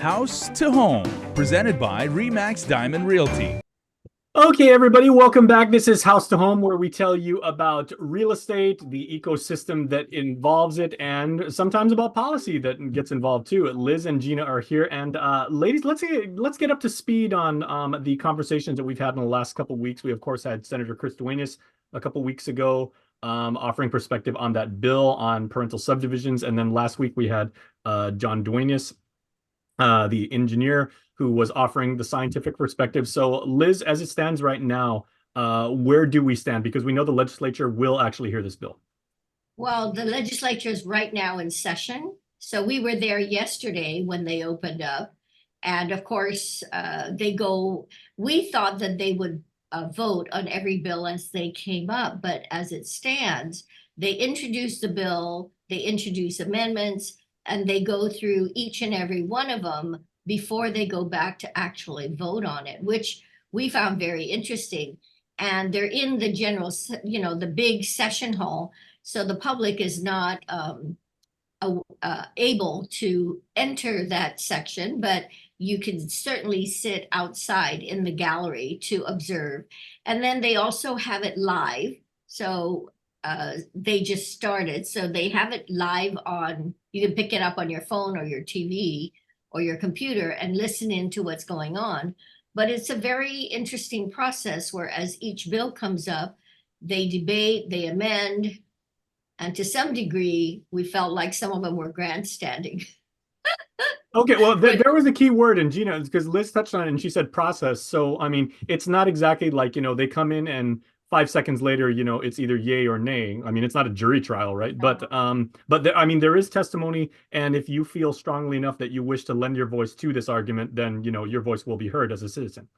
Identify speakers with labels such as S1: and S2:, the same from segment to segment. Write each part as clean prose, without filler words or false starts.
S1: House to Home, presented by Remax Diamond Realty.
S2: Okay, everybody, welcome back. This is House to Home, where we tell you about real estate, the ecosystem that involves it, and sometimes about policy that gets involved too. Liz and Gina are here, and ladies, let's get up to speed on the conversations that we've had in the last couple of weeks. We of course had Senator Chris Duenas a couple of weeks ago, offering perspective on that bill on parental subdivisions, and then last week we had John Duenas, the engineer, who was offering the scientific perspective. So, Liz, as it stands right now, where do we stand? Because we know the legislature will actually hear this bill.
S3: Well, the legislature is right now in session. So we were there yesterday when they opened up. And of course, we thought that they would vote on every bill as they came up. But as it stands, they introduce the bill, they introduce amendments, and they go through each and every one of them before they go back to actually vote on it, which we found very interesting. And they're in the general, the big session hall. So the public is not able to enter that section, but you can certainly sit outside in the gallery to observe. And then they also have it live. So they just started. So they have it live you can pick it up on your phone or your TV or your computer and listen into what's going on. But it's a very interesting process where as each bill comes up, they debate, they amend, and to some degree, we felt like some of them were grandstanding.
S2: Okay, well, there was a key word in Gina, because Liz touched on it and she said process. So, I mean, it's not exactly like, they come in and 5 seconds later, it's either yay or nay. I mean, it's not a jury trial, right? I mean, there is testimony, and if you feel strongly enough that you wish to lend your voice to this argument, then, your voice will be heard as a citizen.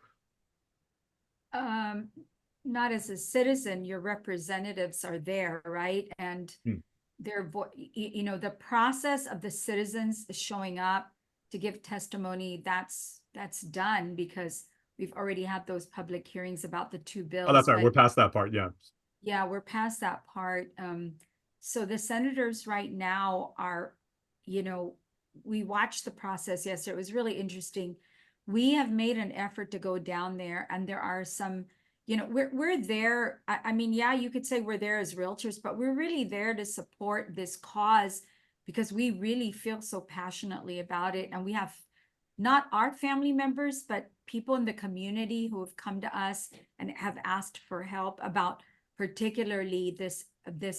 S4: Not as a citizen, your representatives are there, right? And the process of the citizens showing up to give testimony, that's done because we've already had those public hearings about the two bills.
S2: Oh, that's right. We're past that part. Yeah.
S4: Yeah, we're past that part. So the senators right now are, we watched the process yesterday. It was really interesting. We have made an effort to go down there, and there are some, we're there. I mean, yeah, you could say we're there as realtors, but we're really there to support this cause because we really feel so passionately about it. And we have not our family members, but people in the community who have come to us and have asked for help about particularly this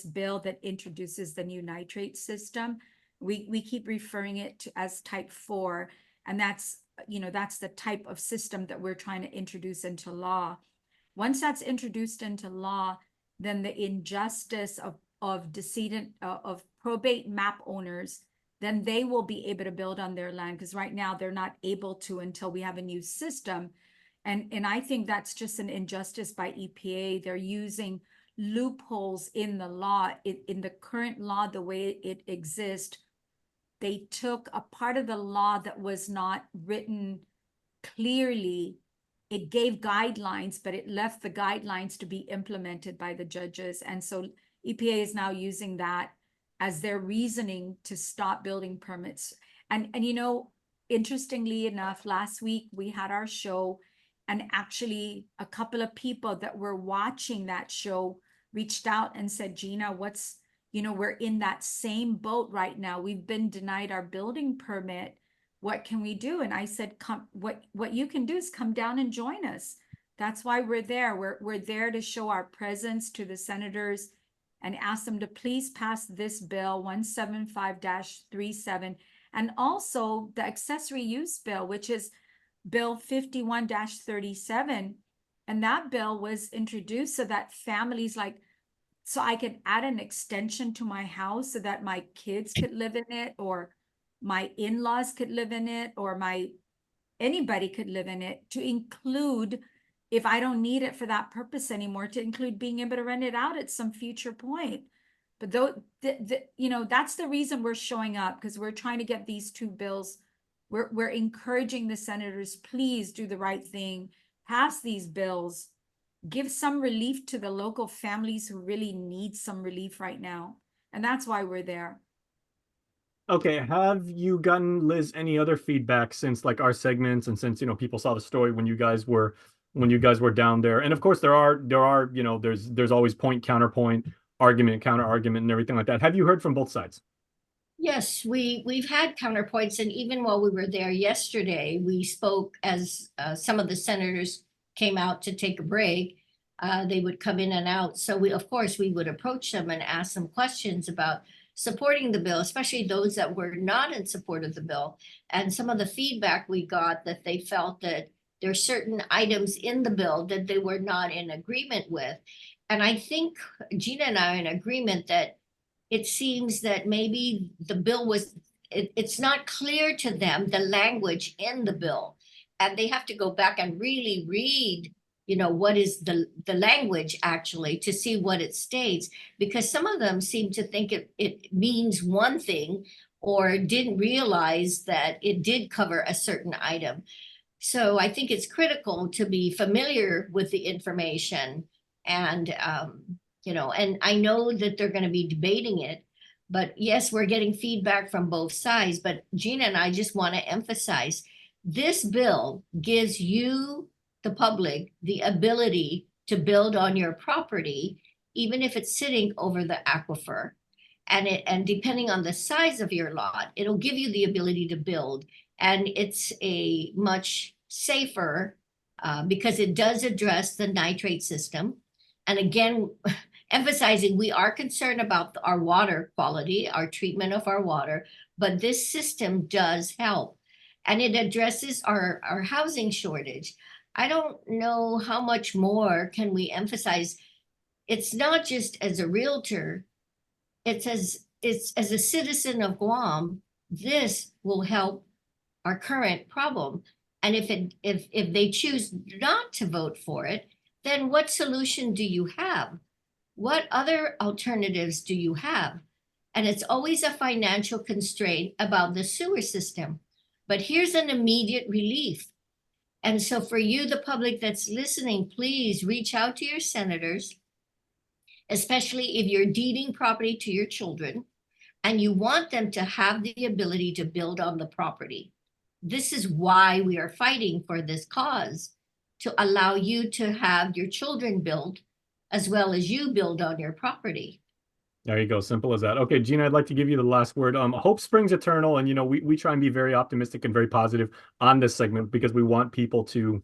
S4: bill that introduces the new nitrate system. We keep referring it to as type 4, and that's the type of system that we're trying to introduce into law. Once that's introduced into law, then the injustice of decedent of probate map owners, then they will be able to build on their land, because right now they're not able to until we have a new system. And I think that's just an injustice by EPA. They're using loopholes in the law. In the current law, the way it exists, they took a part of the law that was not written clearly. It gave guidelines, but it left the guidelines to be implemented by the judges. And so EPA is now using that as their reasoning to stop building permits. And interestingly enough, last week we had our show, and actually a couple of people that were watching that show reached out and said, Gina, we're in that same boat right now. We've been denied our building permit. What can we do? And I said, what you can do is come down and join us. That's why we're there. We're there to show our presence to the senators and ask them to please pass this bill 175-37, and also the accessory use bill, which is bill 51-37. And that bill was introduced so that families so I could add an extension to my house so that my kids could live in it, or my in-laws could live in it, or anybody could live in it, to include, if I don't need it for that purpose anymore, to include being able to rent it out at some future point. But that's the reason we're showing up, because we're trying to get these two bills. We're encouraging the senators, please do the right thing, pass these bills, give some relief to the local families who really need some relief right now. And that's why we're there.
S2: Okay, have you gotten, Liz, any other feedback since like our segments and since, people saw the story when you guys were down there? And of course there are, there's always point, counterpoint, argument, counter argument and everything like that. Have you heard from both sides?
S3: Yes, we've had counterpoints, and even while we were there yesterday, we spoke as some of the senators came out to take a break. They would come in and out, so of course, we would approach them and ask them questions about supporting the bill, especially those that were not in support of the bill. And some of the feedback we got that they felt that there are certain items in the bill that they were not in agreement with. And I think Gina and I are in agreement that it seems that maybe the bill was, it's not clear to them, the language in the bill. And they have to go back and really read, what is the language actually to see what it states, because some of them seem to think it means one thing or didn't realize that it did cover a certain item. So I think it's critical to be familiar with the information and, and I know that they're going to be debating it, but yes, we're getting feedback from both sides. But Gina and I just want to emphasize this bill gives you, the public, the ability to build on your property, even if it's sitting over the aquifer. And depending on the size of your lot, it'll give you the ability to build. And it's a much safer because it does address the nitrate system. And again, emphasizing we are concerned about our water quality, our treatment of our water, but this system does help. And it addresses our housing shortage. I don't know how much more can we emphasize. It's not just as a realtor, it's as a citizen of Guam, this will help our current problem. And if they choose not to vote for it, then what solution do you have? What other alternatives do you have? And it's always a financial constraint about the sewer system. But here's an immediate relief. And so for you, the public that's listening, please reach out to your senators, especially if you're deeding property to your children and you want them to have the ability to build on the property. This is why we are fighting for this cause, to allow you to have your children build as well as you build on your property.
S2: There you go. Simple as that. Okay, Gina, I'd like to give you the last word. Hope springs eternal. And, we try and be very optimistic and very positive on this segment because we want people to,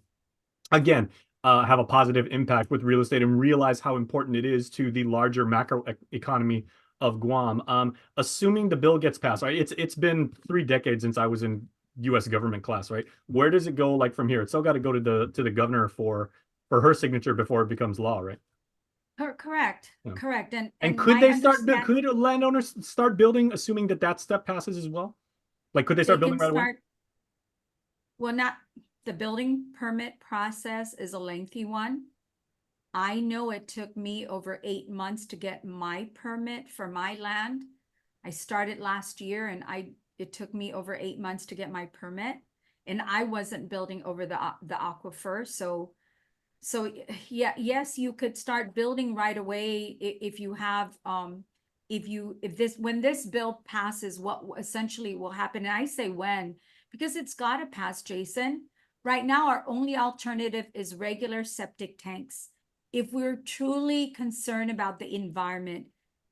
S2: again, have a positive impact with real estate and realize how important it is to the larger macro economy of Guam. Assuming the bill gets passed, right? It's been 3 decades since I was in U.S. government class, right? Where does it go like from here? It's still got to go to the governor for her signature before it becomes law, right?
S4: Correct.
S2: Yeah.
S4: Correct.
S2: And could they could landowners start building, assuming that step passes as well? Like, could they start building right away?
S4: Well, not the building permit process is a lengthy one. I know it took me over 8 months to get my permit for my land. I started last year and it took me over 8 months to get my permit, and I wasn't building over the aquifer. So yeah, yes, you could start building right away if you have when this bill passes, what essentially will happen. And I say when, because it's got to pass, Jason. Right now, our only alternative is regular septic tanks. If we're truly concerned about the environment,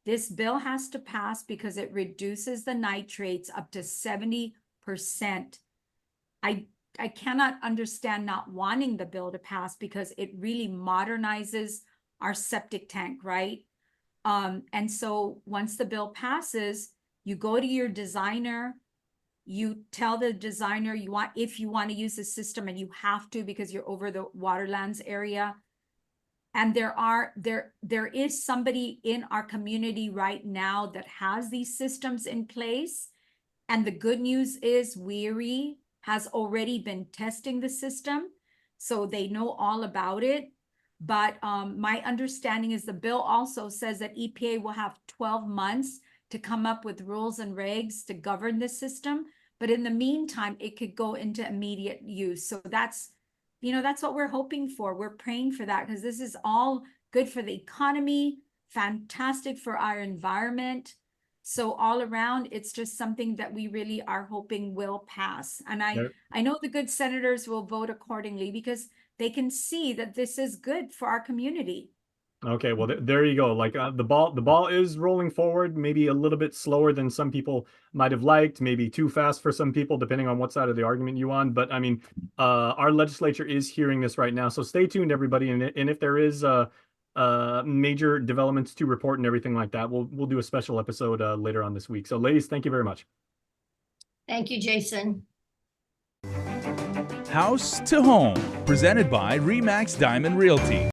S4: this bill has to pass because it reduces the nitrates up to 70%. I cannot understand not wanting the bill to pass because it really modernizes our septic tank, right? And so once the bill passes, you go to your designer, you tell the designer if you want to use the system, and you have to because you're over the waterlands area. And there is somebody in our community right now that has these systems in place. And the good news is Weary has already been testing the system, so they know all about it. But my understanding is the bill also says that EPA will have 12 months to come up with rules and regs to govern the system. But in the meantime, it could go into immediate use. So that's what we're hoping for. We're praying for that because this is all good for the economy, fantastic for our environment. So all around, it's just something that we really are hoping will pass. And
S2: There-
S4: I know the good senators will vote accordingly because they can see that this is good for our community.
S2: Okay, well, there you go. Like the ball is rolling forward, maybe a little bit slower than some people might have liked, maybe too fast for some people, depending on what side of the argument you on. But I mean, our legislature is hearing this right now, so stay tuned, everybody. And if there is major developments to report and everything like that, we'll do a special episode later on this week. So, ladies, thank you very much.
S3: Thank you, Jason.
S1: House to Home, presented by RE/MAX Diamond Realty.